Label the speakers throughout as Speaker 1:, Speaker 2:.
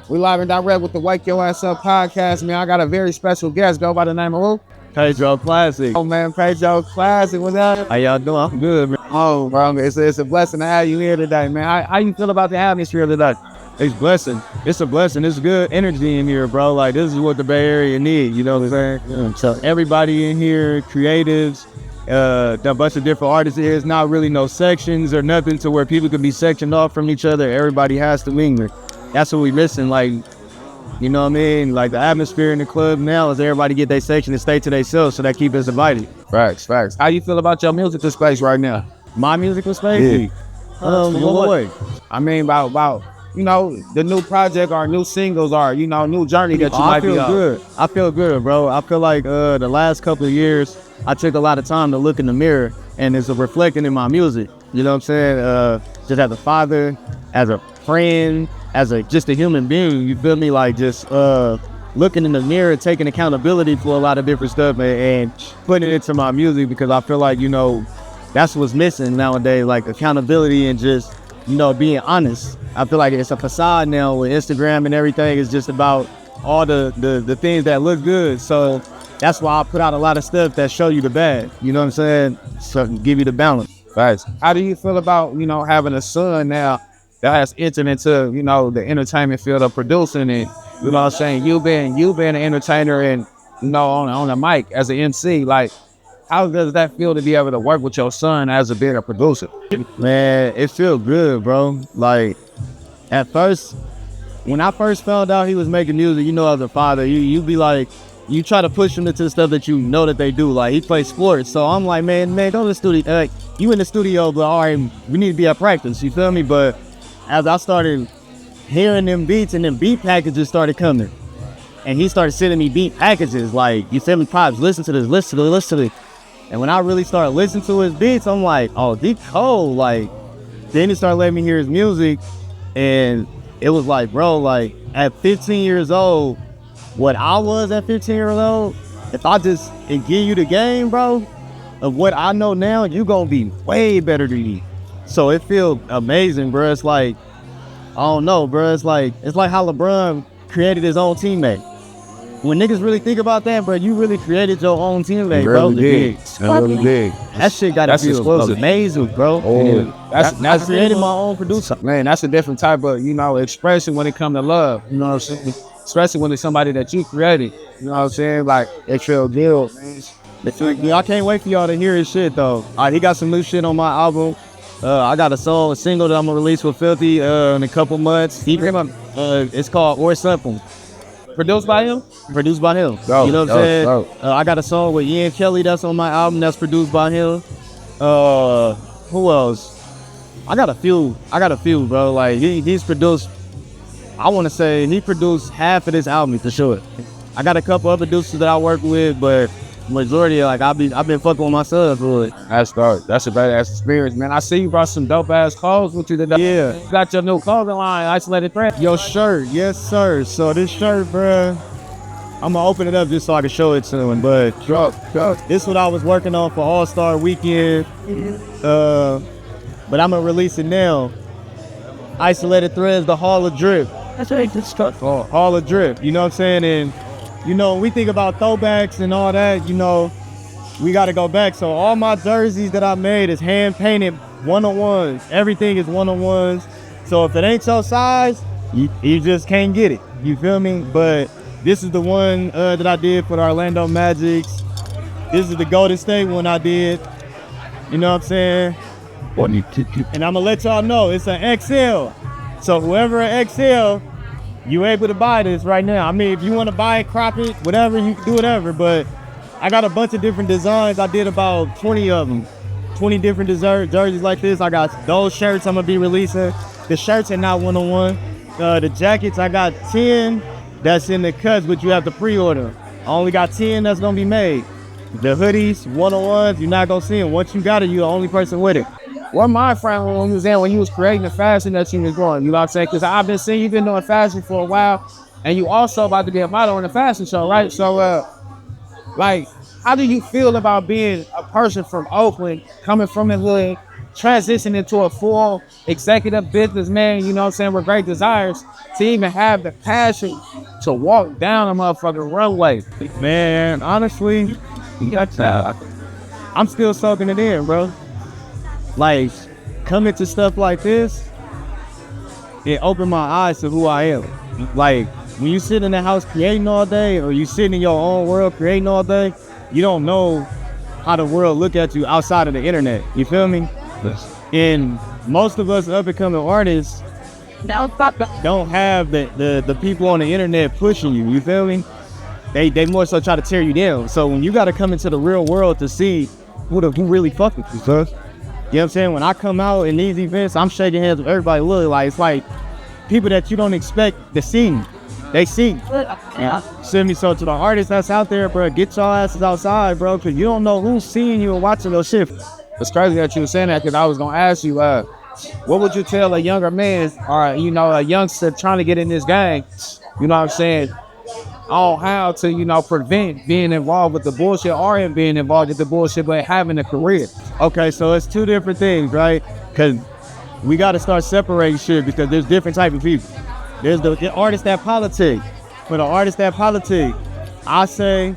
Speaker 1: We live and direct with the Wake Your Ass Up podcast, man. I got a very special guest. Go by the name of who?
Speaker 2: Paidro Classic.
Speaker 1: Oh, man, Paidro Classic. What's up?
Speaker 2: How y'all doing? I'm good, man.
Speaker 1: Oh, bro, it's a blessing to have you here today, man. How you feel about the atmosphere today?
Speaker 2: It's blessing. It's a blessing. It's good energy in here, bro. Like, this is what the Bay Area need, you know what I'm saying? Yeah. So everybody in here, creatives, a bunch of different artists here. There's not really no sections or nothing to where people could be sectioned off from each other. Everybody has to linger. That's what we missing, like, you know what I mean? Like, the atmosphere in the club now is everybody get their section and stay to themselves, so that keep us invited.
Speaker 1: Facts. How you feel about your musical space right now?
Speaker 2: My musical space?
Speaker 1: Yeah.
Speaker 2: What way?
Speaker 1: I mean, about you know, the new project or new singles or, you know, new journey that you might be on.
Speaker 2: I feel good, bro. I feel like the last couple of years, I took a lot of time to look in the mirror, and it's reflecting in my music. You know what I'm saying? Just as a father, as a friend, as just a human being, you feel me? Like, just looking in the mirror, taking accountability for a lot of different stuff and putting it into my music, because I feel like, you know, that's what's missing nowadays, like accountability and just, you know, being honest. I feel like it's a facade now with Instagram and everything. It's just about all the things that look good. So that's why I put out a lot of stuff that show you the bad. You know what I'm saying? So give you the balance.
Speaker 1: Right. How do you feel about, you know, having a son now that has entered into, you know, the entertainment field of producing, and, you know what I'm saying, you being an entertainer and, you know, on the mic as an MC, like, how does that feel to be able to work with your son as being a producer?
Speaker 2: Man, it feels good, bro. Like, at first, when I first found out he was making music, you know, as a father, you be like, you try to push him into the stuff that you know that they do. Like, he plays sports, so I'm like, man, go to the studio. You in the studio, but all right, we need to be at practice. You feel me? But as I started hearing them beats and them beat packages started coming, and he started sending me beat packages, like, you feel me, Pops, listen to this. And when I really started listening to his beats, I'm like, oh, deep cold. Like, then he started letting me hear his music, and it was like, bro, like, at 15 years old, what I was at 15 years old, if I just give you the game, bro, of what I know now, you gonna be way better than me. So it feels amazing, bro. It's like, I don't know, bro. It's like how LeBron created his own teammate. When niggas really think about that, bro, you really created your own teammate, bro.
Speaker 1: Really big.
Speaker 2: That shit gotta feel amazing, bro.
Speaker 1: Oh,
Speaker 2: I created my own producer.
Speaker 1: Man, that's a different type of, you know, expression when it comes to love. You know what I'm saying? Especially when it's somebody that you created. You know what I'm saying? Like, it feels good, man.
Speaker 2: I can't wait for y'all to hear his shit, though. He got some new shit on my album. I got a single that I'm gonna release with Filthy in a couple months. It's called Or Something.
Speaker 1: Produced by him?
Speaker 2: Produced by him. You know what I'm saying? I got a song with Ian Kelly that's on my album that's produced by him. Who else? I got a few, bro. Like, he's produced, I want to say he produced half of this album for sure. I got a couple other producers that I work with, but majority, like, I've been fucking with myself for it.
Speaker 1: That's dope. That's a badass experience, man. I see you brought some dope ass clothes with you today.
Speaker 2: Yeah.
Speaker 1: You got your new clothing line, Isolated Thread.
Speaker 2: Your shirt, yes sir. So this shirt, bro, I'm gonna open it up just so I can show it to him. But this is what I was working on for All-Star Weekend. But I'm gonna release it now. Isolated Threads, the Hall of Drip.
Speaker 1: That's right. This stuff.
Speaker 2: Hall of Drip. You know what I'm saying? And you know, when we think about throwbacks and all that, you know, we got to go back. So all my jerseys that I made is hand-painted one-on-ones. Everything is one-on-ones. So if it ain't your size, you just can't get it. You feel me? But this is the one that I did for the Orlando Magics. This is the Golden State one I did. You know what I'm saying? And I'm going to let y'all know, it's an XL. So whoever an XL, you able to buy this right now. I mean, if you want to buy it, crop it, whatever, you can do whatever. But I got a bunch of different designs. I did about 20 of them. 20 different jerseys like this. I got those shirts I'm going to be releasing. The shirts are not one-on-one. The jackets, I got 10 that's in the cuts, but you have to pre-order. I only got 10 that's going to be made. The hoodies, one-on-ones, you're not going to see them. Once you got it, you're the only person with it.
Speaker 1: What my friend when he was creating the fashion that you was doing, you know what I'm saying? Because I've been seeing you've been doing fashion for a while, and you also about to be a model in the fashion show, right? So, like, how do you feel about being a person from Oakland, coming from the hood, transition into a full executive businessman, you know what I'm saying, with great desires, to even have the passion to walk down a motherfucking runway.
Speaker 2: Man, honestly, I'm still soaking it in, bro. Like, coming to stuff like this, it opened my eyes to who I am. Like, when you sit in the house creating all day, or you sitting in your own world creating all day, you don't know how the world look at you outside of the internet. You feel me?
Speaker 1: Yes.
Speaker 2: And most of us up and coming artists don't have the people on the internet pushing you. You feel me? They more so try to tear you down. So when you got to come into the real world to see who really fuck with you, son. You know what I'm saying? When I come out in these events, I'm shaking hands with everybody. Look, like, it's like people that you don't expect to see me. They see me. Yeah. Send me. So to the artists that's out there, bro, get your asses outside, bro, because you don't know who's seeing you and watching those shit.
Speaker 1: It's crazy that you were saying that, because I was going to ask you, what would you tell a younger man, or, you know, a youngster trying to get in this game, you know what I'm saying, on how to, you know, prevent being involved with the bullshit, or in being involved with the bullshit, but having a career?
Speaker 2: Okay, so it's two different things, right? Because we got to start separating shit, because there's different type of people. There's the artists that politic. For the artists that politic, I say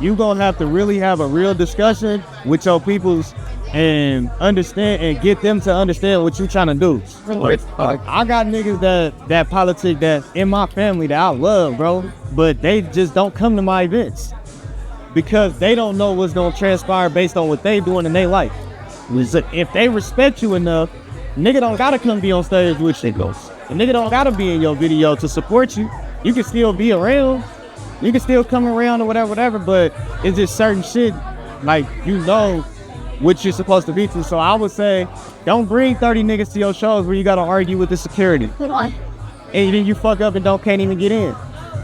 Speaker 2: you gonna have to really have a real discussion with your peoples and understand and get them to understand what you trying to do. I got niggas that politic that in my family that I love, bro, but they just don't come to my events because they don't know what's gonna transpire based on what they doing in their life. If they respect you enough, nigga don't gotta come be on stage with you. The nigga don't gotta be in your video to support you. You can still be around. You can still come around or whatever, but it's just certain shit, like, you know what you're supposed to be to. So I would say, don't bring 30 niggas to your shows where you gotta argue with the security. And then you fuck up and can't even get in.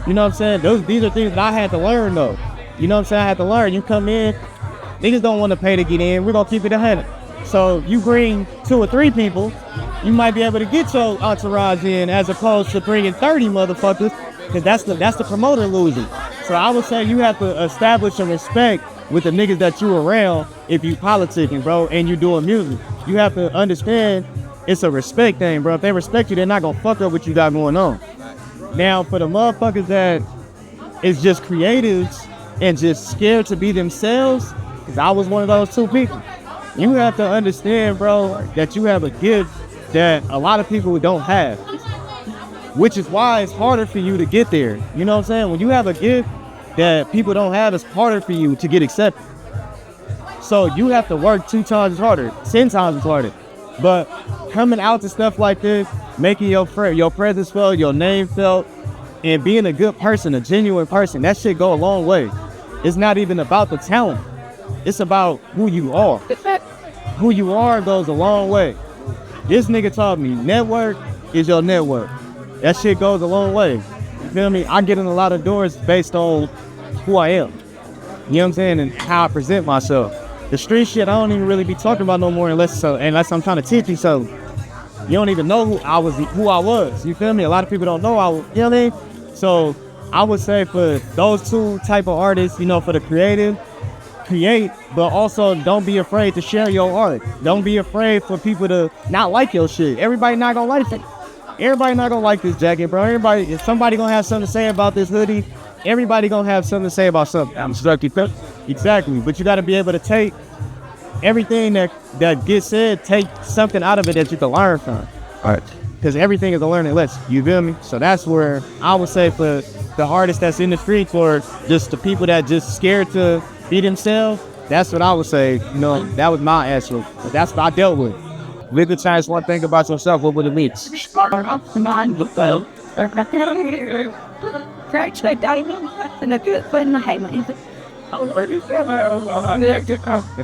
Speaker 2: You know what I'm saying? These are things that I had to learn, though. You know what I'm saying? I had to learn. You come in, niggas don't want to pay to get in. We're gonna keep it 100. So you bring 2 or 3 people, you might be able to get your entourage in, as opposed to bringing 30 motherfuckers, because that's the promoter losing. So I would say you have to establish a respect with the niggas that you around if you politicking, bro, and you doing music. You have to understand it's a respect thing, bro. If they respect you, they're not gonna fuck up what you got going on. Now, for the motherfuckers that is just creatives and just scared to be themselves, because I was one of those 2 people. You have to understand, bro, that you have a gift that a lot of people don't have, which is why it's harder for you to get there. You know what I'm saying? When you have a gift that people don't have, it's harder for you to get accepted. So you have to work 2 times harder, 10 times harder. But coming out to stuff like this, making your presence felt, your name felt, and being a good person, a genuine person, that shit go a long way. It's not even about the talent. It's about who you are. Who you are goes a long way. This nigga taught me, network is your network. That shit goes a long way. You feel me? I get in a lot of doors based on who I am. You know what I'm saying? And how I present myself. The street shit, I don't even really be talking about no more unless I'm trying to teach you something. You don't even know who I was. You feel me? A lot of people don't know you know what I mean? So I would say for those 2 type of artists, you know, for the creative, create, but also don't be afraid to share your art. Don't be afraid for people to not like your shit. Everybody not gonna like it. Everybody not gonna like this jacket, bro. If somebody gonna have something to say about this hoodie, everybody gonna have something to say about something. Exactly. But you gotta be able to take everything that gets said, take something out of it that you can learn from.
Speaker 1: All right.
Speaker 2: Because everything is a learning lesson. You feel me? So that's where I would say for the artists that's in the streets, or just the people that just scared to be themselves, that's what I would say. You know, that was my answer. But that's what I dealt with.
Speaker 1: If you could change one thing about yourself, what would it be?
Speaker 2: If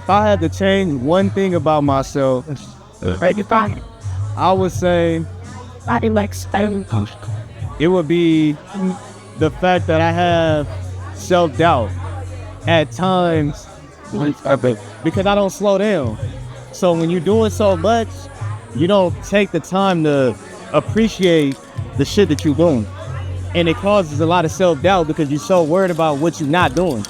Speaker 2: I had to change one thing about myself, I would say it would be the fact that I have self-doubt at times because I don't slow down. So when you're doing so much, you don't take the time to appreciate the shit that you're doing. And it causes a lot of self-doubt because you're so worried about what you're not doing.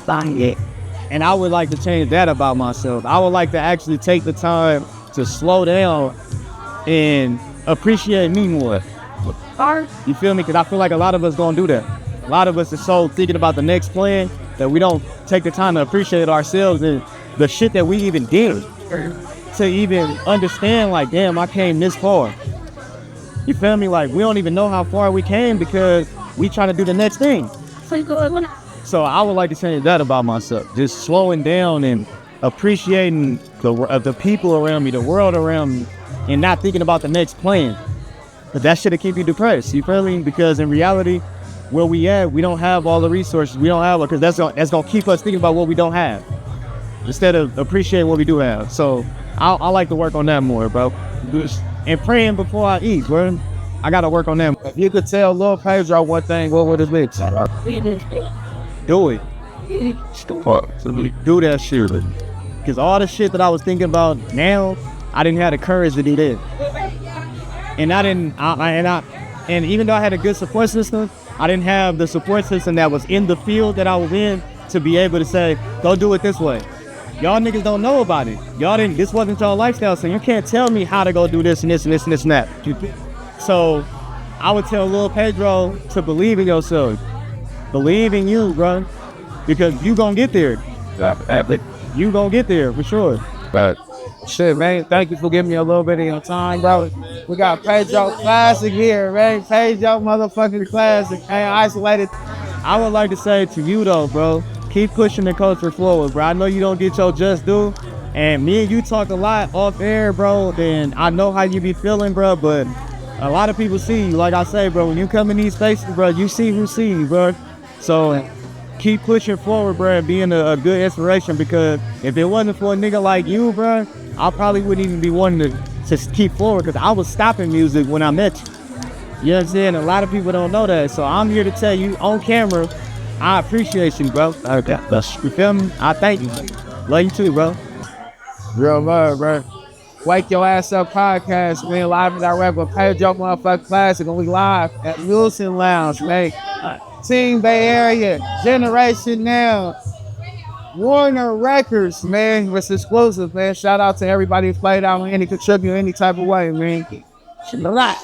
Speaker 2: And I would like to change that about myself. I would like to actually take the time to slow down and appreciate me more. You feel me? Because I feel like a lot of us don't do that. A lot of us are so thinking about the next plan that we don't take the time to appreciate ourselves and the shit that we even did to even understand, like, damn, I came this far. You feel me? Like, we don't even know how far we came because we trying to do the next thing. So I would like to say that about myself. Just slowing down and appreciating the people around me, the world around me, and not thinking about the next plan. But that shit'll keep you depressed, you feel me? Because in reality, where we at, we don't have all the resources. We don't have it, because that's gonna keep us thinking about what we don't have instead of appreciating what we do have. So I like to work on that more, bro. And praying before I eat, bro. I gotta work on that.
Speaker 1: If you could tell Lil Paidro one thing, what would it be?
Speaker 2: Do it. Do that shit. Because all the shit that I was thinking about now, I didn't have the courage to do that. And and even though I had a good support system, I didn't have the support system that was in the field that I was in to be able to say, go do it this way. Y'all niggas don't know about it. This wasn't your lifestyle, so you can't tell me how to go do this and this and this and this and that. So I would tell Lil Paidro to believe in yourself. Believe in you, bro. Because you gonna get there. You gonna get there for sure.
Speaker 1: But shit, man, thank you for giving me a little bit of your time, bro. We got Paidro Classic here, man. Paidro motherfucking Classic. Hey, isolated.
Speaker 2: I would like to say to you though, bro, keep pushing the culture forward, bro. I know you don't get your just due. And me and you talk a lot off air, bro. And I know how you be feeling, bro, but a lot of people see you. Like I say, bro, when you come in these spaces, bro, you see who see you, bro. So keep pushing forward, bro, and being a good inspiration, because if it wasn't for a nigga like you, bro, I probably wouldn't even be wanting to keep forward, because I was stopping music when I met you. You know what I'm saying? A lot of people don't know that. So I'm here to tell you on camera, I appreciate you, bro. You feel me? I thank you. Love you too, bro.
Speaker 1: Real love, bro. Wake Your Ass Up podcast, man. Live and direct with Paidro motherfucking Classic. And we live at Wilson Lounge, man. Team Bay Area, Generation Now, Warner Records, man. It's exclusive, man. Shout out to everybody who played out on any contribute any type of way, man. Shit a lot.